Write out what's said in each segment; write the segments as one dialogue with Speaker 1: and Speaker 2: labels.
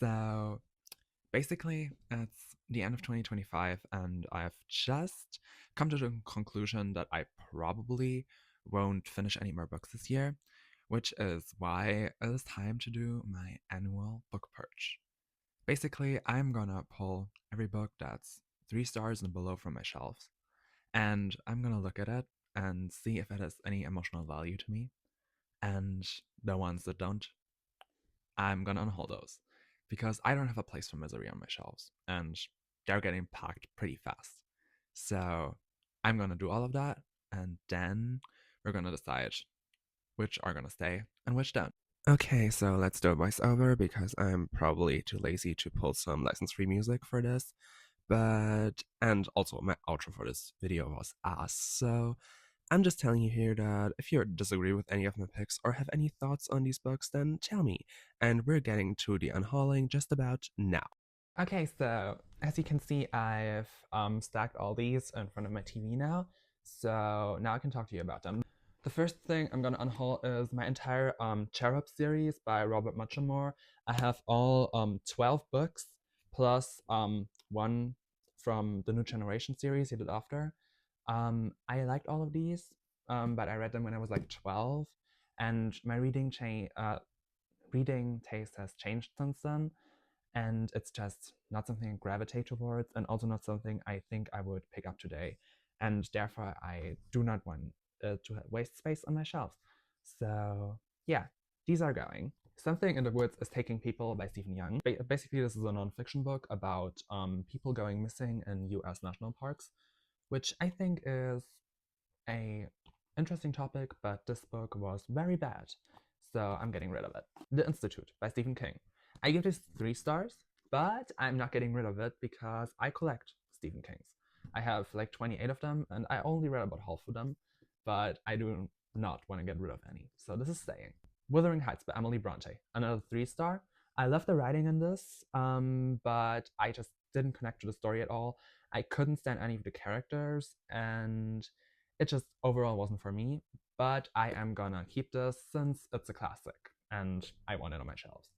Speaker 1: So basically, it's the end of 2025, and I've just come to the conclusion that I probably won't finish any more books this year, which is why it is time to do my annual book purge. Basically, I'm gonna pull every book that's 3 stars and below from my shelves, and I'm gonna look at it and see if it has any emotional value to me, and the ones that don't, I'm gonna unhaul those because I don't have a place for misery on my shelves and they're getting packed pretty fast. So I'm gonna do all of that and then we're gonna decide which are gonna stay and which don't. Okay, so let's do a voiceover because I'm probably too lazy to pull some license-free music for this. And also my outro for this video was ass, so I'm just telling you here that if you disagree with any of my picks or have any thoughts on these books, then tell me. And we're getting to the unhauling just about now. Okay, so as you can see, I've stacked all these in front of my TV now. So now I can talk to you about them. The first thing I'm gonna unhaul is my entire Cherub series by Robert Muchamore. I have all 12 books plus one from the New Generation series he did after. I liked all of these, but I read them when I was like 12, and my reading taste has changed since then, and it's just not something I gravitate towards, and also not something I think I would pick up today, and therefore I do not want to waste space on my shelf. So yeah, these are going. Something in the Woods is Taking People by Stephen Young. Basically, this is a nonfiction book about people going missing in US national parks, which I think is a interesting topic, but this book was very bad, so I'm getting rid of it. The Institute by Stephen King. I give this 3 stars, but I'm not getting rid of it because I collect Stephen Kings. I have like 28 of them, and I only read about half of them, but I do not want to get rid of any, so this is staying. Wuthering Heights by Emily Bronte, another 3-star. I love the writing in this, but I just didn't connect to the story at all. I couldn't stand any of the characters, and it just overall wasn't for me. But I am gonna keep this since it's a classic, and I want it on my shelves.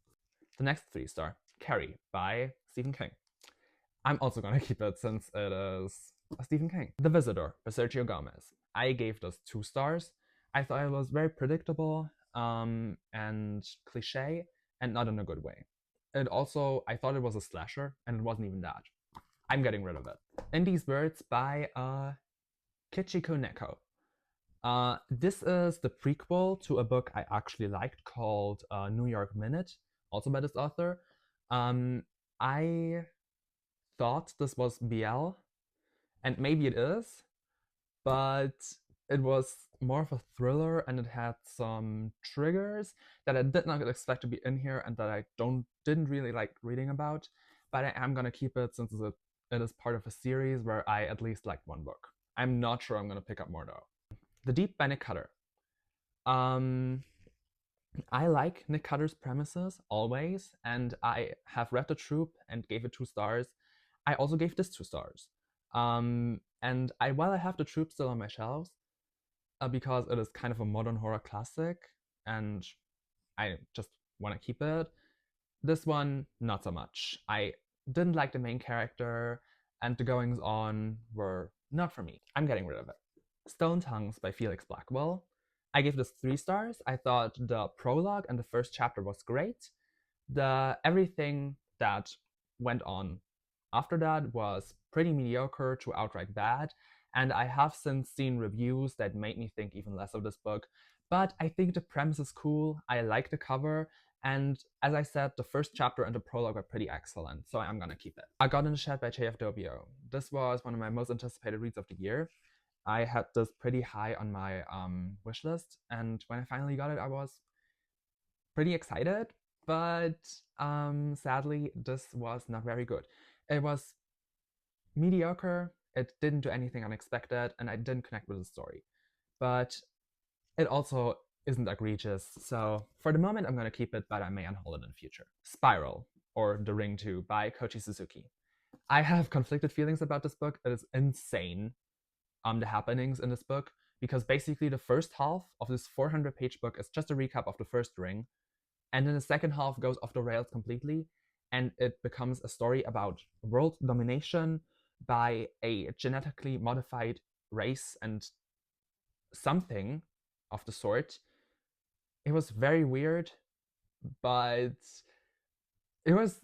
Speaker 1: The next 3-star, Carrie by Stephen King. I'm also gonna keep it since it is a Stephen King. The Visitor by Sergio Gomez. I gave this 2 stars. I thought it was very predictable and cliche, and not in a good way. I thought it was a slasher, and it wasn't even that. I'm getting rid of it. In These Words by Kichiko Neko. This is the prequel to a book I actually liked called New York Minute, also by this author. I thought this was BL, and maybe it is, but it was more of a thriller, and it had some triggers that I did not expect to be in here and that I didn't really like reading about. But I am gonna keep it since it is part of a series where I at least liked one book. I'm not sure I'm gonna pick up more though. The Deep by Nick Cutter. I like Nick Cutter's premises always, and I have read The Troop and gave it 2 stars. I also gave this 2 stars. While I have The Troop still on my shelves, because it is kind of a modern horror classic, and I just want to keep it, this one, not so much. I didn't like the main character, and the goings on were not for me. I'm getting rid of it. Stone Tongues by Felix Blackwell. I gave this 3 stars. I thought the prologue and the first chapter was great. Everything that went on after that was pretty mediocre to outright bad, and I have since seen reviews that made me think even less of this book. But I think the premise is cool. I like the cover, and as I said, the first chapter and the prologue are pretty excellent, so I'm gonna keep it. I Got in the Shed by JF This was one of my most anticipated reads of the year. I had this pretty high on my wish list, and when I finally got it, I was pretty excited, but sadly, this was not very good. It was mediocre, it didn't do anything unexpected, and I didn't connect with the story. But it also isn't egregious, so for the moment I'm gonna keep it, but I may unhaul it in the future. Spiral, or The Ring 2 by Koichi Suzuki. I have conflicted feelings about this book. It is insane, the happenings in this book, because basically the first half of this 400-page book is just a recap of the first ring, and then the second half goes off the rails completely, and it becomes a story about world domination by a genetically modified race and something of the sort. It was very weird, but it was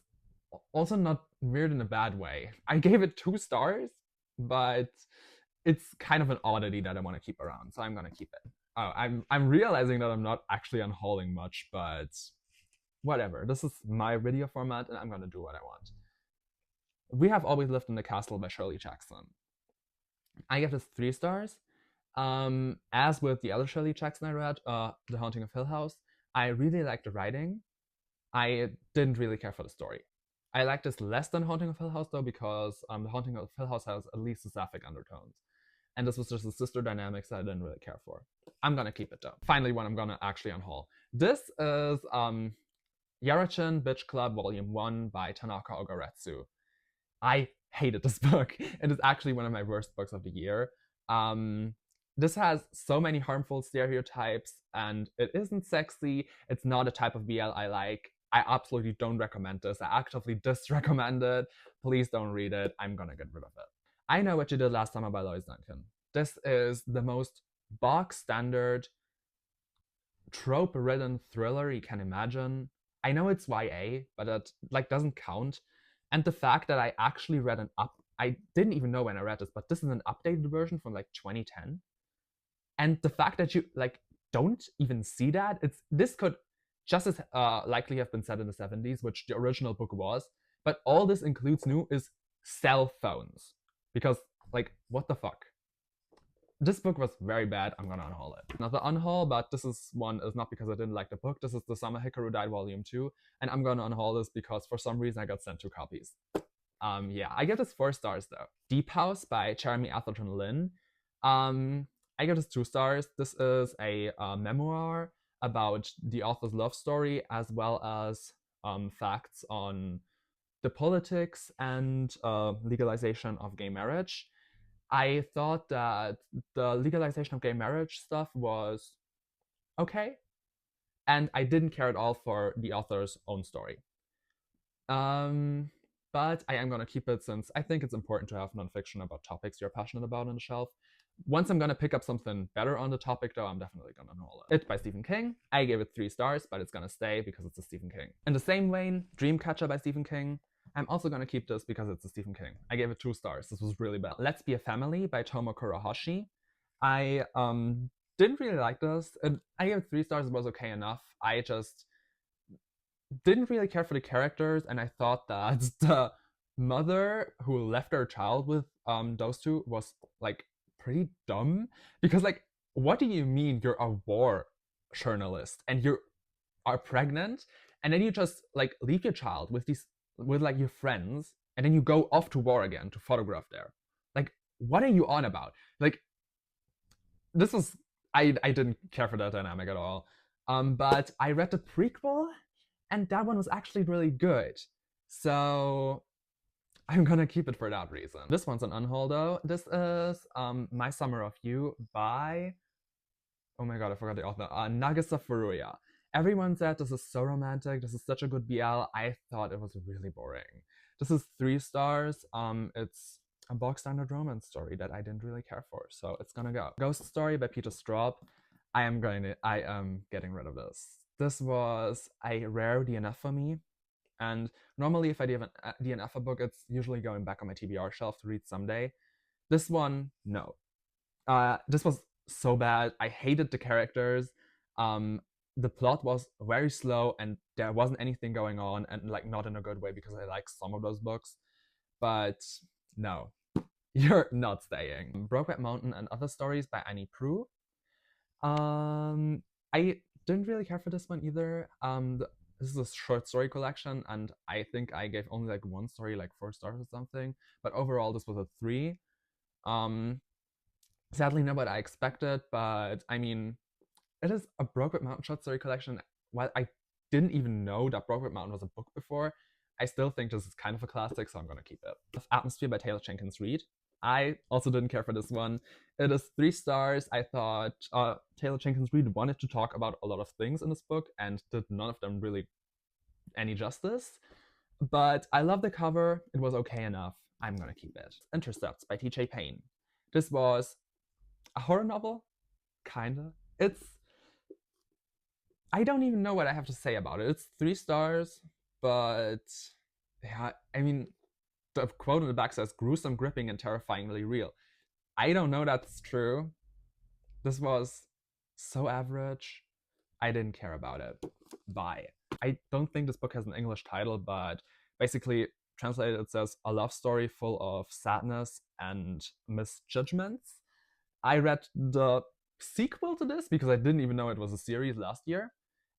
Speaker 1: also not weird in a bad way. I gave it 2 stars, but it's kind of an oddity that I want to keep around, so I'm gonna keep it. Oh, I'm realizing that I'm not actually unhauling much, but whatever. This is my video format, and I'm gonna do what I want. We Have Always Lived in the Castle by Shirley Jackson. I give this 3 stars. As with the other Shirley Jackson I read, The Haunting of Hill House, I really liked the writing. I didn't really care for the story. I liked this less than Haunting of Hill House though, because The Haunting of Hill House has at least the sapphic undertones. And this was just a sister dynamics that I didn't really care for. I'm gonna keep it though. Finally, one I'm gonna actually unhaul. This is Yarachin Bitch Club Volume 1 by Tanaka Ogaretsu. I hated this book. It is actually one of my worst books of the year. This has so many harmful stereotypes, and it isn't sexy. It's not a type of BL I like. I absolutely don't recommend this. I actively disrecommend it. Please don't read it. I'm gonna get rid of it. I Know What You Did Last Summer by Lois Duncan. This is the most bog standard, trope-ridden thriller you can imagine. I know it's YA, but it doesn't count. And the fact that I actually read I didn't even know when I read this, but this is an updated version from 2010. And the fact that you don't even see that, this could just as likely have been set in the 70s, which the original book was. But all this includes new is cell phones. Because, what the fuck? This book was very bad. I'm gonna unhaul it. Another unhaul, but this is not because I didn't like the book. This is The Summer Hikaru Died Volume 2. And I'm gonna unhaul this because for some reason I got sent 2 copies. Yeah, I give this 4 stars though. Deep House by Jeremy Atherton Lynn. I give this 2 stars. This is a memoir about the author's love story, as well as facts on the politics and legalization of gay marriage. I thought that the legalization of gay marriage stuff was okay, and I didn't care at all for the author's own story. But I am gonna keep it since I think it's important to have nonfiction about topics you're passionate about on the shelf. Once I'm gonna pick up something better on the topic though, I'm definitely gonna unhaul it. It by Stephen King. I gave it 3 stars, but it's gonna stay because it's a Stephen King. In the same vein, Dreamcatcher by Stephen King. I'm also gonna keep this because it's a Stephen King. I gave it 2 stars. This was really bad. Let's Be a Family by Tomo Kurohoshi. I didn't really like this. I gave it 3 stars. It was okay enough. I just didn't really care for the characters, and I thought that the mother who left her child with those two was pretty dumb, because what do you mean you're a war journalist and you are pregnant, and then you just leave your child with your friends, and then you go off to war again to photograph there? What are you on about? This was I didn't care for that dynamic at all. But I read the prequel, and that one was actually really good, so I'm gonna keep it for that reason. This one's an unhaul though. This is My Summer of You by, oh my god, I forgot the author, Nagisa Furuya. Everyone said this is so romantic, this is such a good BL. I thought it was really boring. This is 3 stars. It's a bog standard romance story that I didn't really care for, so it's gonna go. Ghost Story by Peter Straub. I am getting rid of this. This was a rare DNF for me, and normally if I DNF a book, it's usually going back on my TBR shelf to read someday. This one, no. This was so bad. I hated the characters. The plot was very slow, and there wasn't anything going on, and not in a good way, because I like some of those books. But no, you're not staying. Brokeback Mountain and Other Stories by Annie Proulx. I didn't really care for this one either. This is a short story collection, and I think I gave only 1 story 4 stars or something. But overall, this was a 3. Sadly not what I expected, but I mean, it is a Brokeback Mountain short story collection. While I didn't even know that Brokeback Mountain was a book before, I still think this is kind of a classic, so I'm gonna keep it. Atmosphere by Taylor Jenkins Reid. I also didn't care for this one. It is 3 stars. I thought Taylor Jenkins Reid wanted to talk about a lot of things in this book and did none of them really any justice. But I love the cover. It was okay enough. I'm gonna keep it. Intercepts by TJ Payne. This was a horror novel, kinda. I don't even know what I have to say about it. It's 3 stars, but yeah, I mean, the quote in the back says gruesome, gripping, and terrifyingly real. I don't know that's true. This was so average. I didn't care about it. Bye. I don't think this book has an English title, but basically translated it says a love story full of sadness and misjudgments. I read the sequel to this because I didn't even know it was a series last year,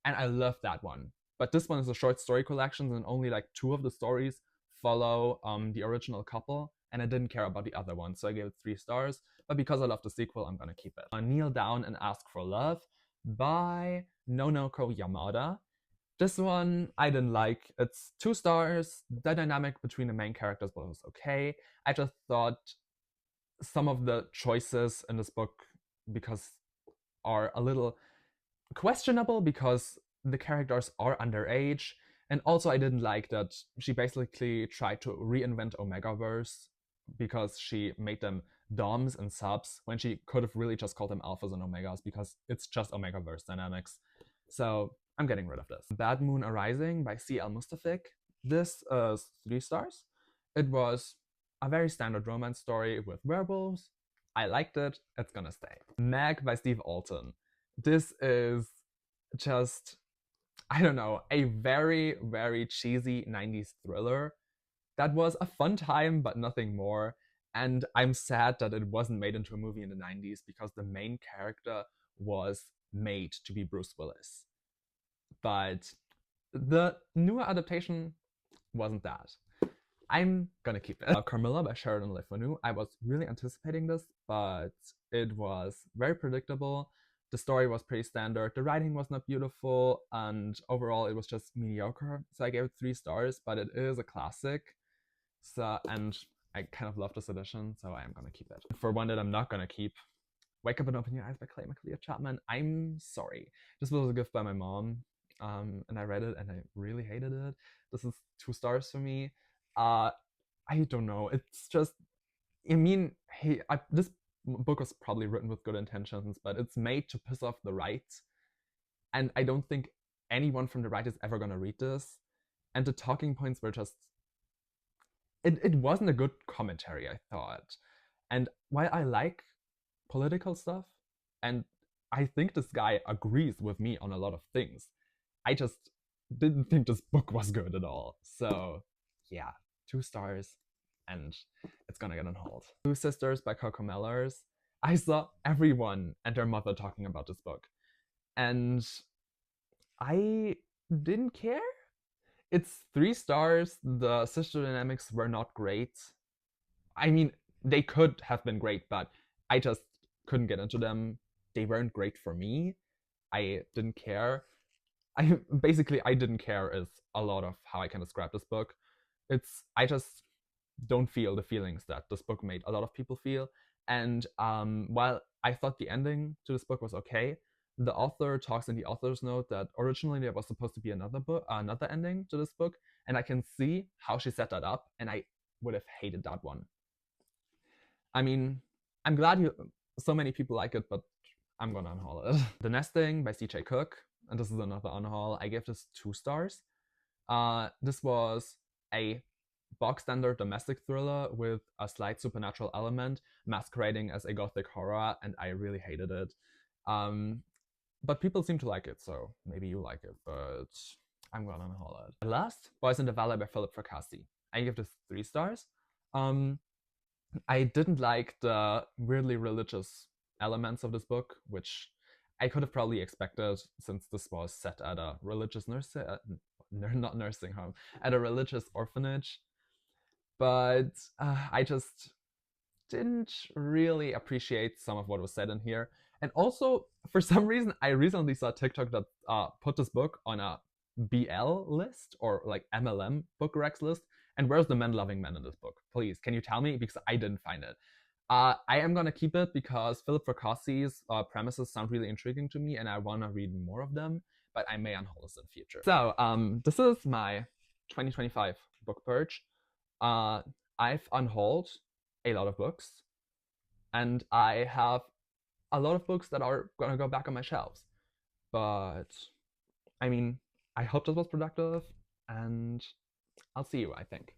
Speaker 1: and I loved that one. But this one is a short story collection, and only like 2 of the stories follow the original couple, and I didn't care about the other one, so I gave it 3 stars. But because I love the sequel, I'm gonna keep it. Kneel Down and Ask for Love by Nonoko Yamada. This one I didn't like. It's 2 stars. The dynamic between the main characters was okay. I just thought some of the choices in this book because are a little questionable because the characters are underage, and also I didn't like that she basically tried to reinvent Omegaverse because she made them doms and subs when she could have really just called them alphas and omegas because it's just Omegaverse dynamics. So I'm getting rid of this. Bad Moon Arising by C.L. Mustafik. This is 3 stars. It was a very standard romance story with werewolves. I liked it. It's gonna stay. Meg by Steve Alton. This is just, I don't know, a very, very cheesy 90s thriller that was a fun time, but nothing more. And I'm sad that it wasn't made into a movie in the 90s because the main character was made to be Bruce Willis. But the newer adaptation wasn't that. I'm gonna keep it. Carmilla by Sheridan Le Fanu. I was really anticipating this, but it was very predictable. The story was pretty standard. The writing was not beautiful, and overall it was just mediocre. So I gave it 3 stars, but it is a classic. So, and I kind of love this edition, so I am gonna keep it. For one that I'm not gonna keep, Wake Up and Open Your Eyes by Clay McLeod Chapman. I'm sorry. This was a gift by my mom, and I read it and I really hated it. This is 2 stars for me. I don't know. It's just, I mean, this book was probably written with good intentions, but it's made to piss off the right, and I don't think anyone from the right is ever gonna read this. And the talking points were just, it wasn't a good commentary, I thought. And while I like political stuff, and I think this guy agrees with me on a lot of things, I just didn't think this book was good at all. So yeah, 2 stars, and it's gonna get on hold. Two Sisters by Coco Mellors. I saw everyone and their mother talking about this book, and I didn't care. It's 3 stars. The sister dynamics were not great. I mean, they could have been great, but I just couldn't get into them. They weren't great for me. I didn't care. I didn't care is a lot of how I can describe this book. I just don't feel the feelings that this book made a lot of people feel. And while I thought the ending to this book was okay, the author talks in the author's note that originally there was supposed to be another ending to this book, and I can see how she set that up, and I would have hated that one. I mean, I'm glad so many people like it, but I'm gonna unhaul it. The Nesting by C.J. Cook, and this is another unhaul. I gave this 2 stars. This was a box standard domestic thriller with a slight supernatural element masquerading as a gothic horror, and I really hated it. But people seem to like it, so maybe you like it, but I'm gonna unhaul it. At last, Boys in the Valley by Philip Fracassi. I give this 3 stars. I didn't like the weirdly religious elements of this book, which I could have probably expected since this was set at a religious not nursing home, at a religious orphanage. But I just didn't really appreciate some of what was said in here. And also, for some reason, I recently saw TikTok that put this book on a BL list or like MLM book recs list. And where's the men-loving men in this book? Please, can you tell me? Because I didn't find it. I am gonna keep it because Philip Fracassi's premises sound really intriguing to me, and I wanna read more of them. But I may unhaul this in future. So this is my 2025 Book Purge. Uh, I've unhauled a lot of books, and I have a lot of books that are gonna go back on my shelves. But I mean, I hope this was productive, and I'll see you, I think.